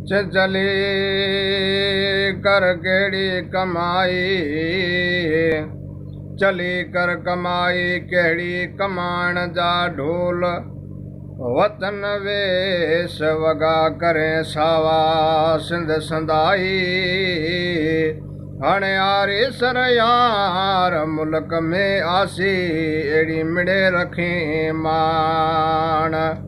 चली कर केड़ी कमाई, चली कर कमाई केड़ी कमाण जा ढोल। वतन वेश वगा करें सावा सिंध संदाई। हणे यारी सर यार मुल्क में आसी, एड़ी मिड़े रखें मान।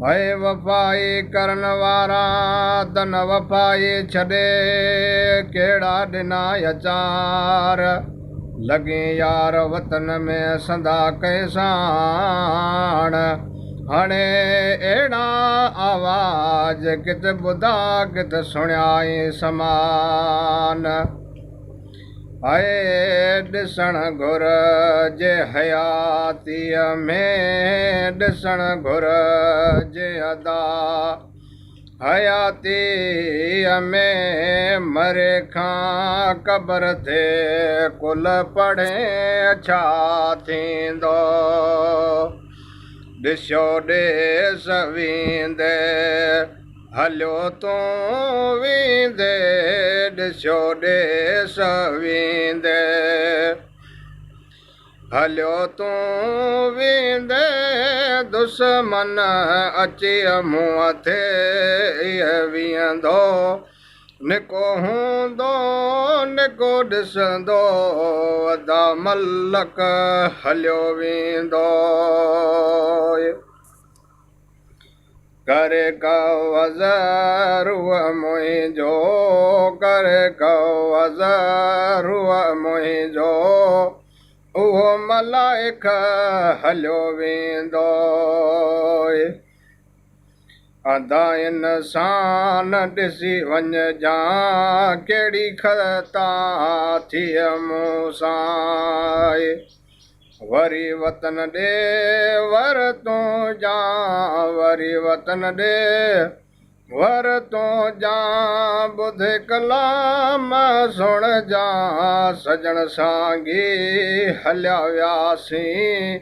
है वफाई करन वारा तन वफाई छड़े, केड़ा डिना अचार। लगे यार वतन में संदा कैसान। हणे एड़ा आवाज कित बुधा कित सुण्याई समान। आए ॾिसण घुर जे हयातीअ में, ॾिसण घुर जे अदा हयातीअ में। मरे खां क़बर थे कुल पढ़े छा थींदो। ॾिसो ॾेस वींदे हलियो तूं वींदे, ॾिसो ॾेस वींदे हलियो तूं वींदे। दुश्मन अची मुंहं ते वीहंदो, निको हूंदो निको ॾिसंदो। अदा मलक हलियो वेंदो। करे कवज़रुअ मुंहिंजो, करे कवज़रुअ मुंहिंजो। उहो मलाइक हलियो वेंदो। अदा इंसान ॾिसी वञ केड़ी ख़ता थिय मूंसां। वरी वतन ॾे वर तूं जा, वरी वतन ॾे वर तूं जा। ॿुध कलाम सुण जा, सजण साॻी हलिया वियासीं।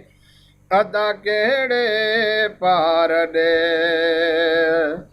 अदा कहिड़े पार ॾे।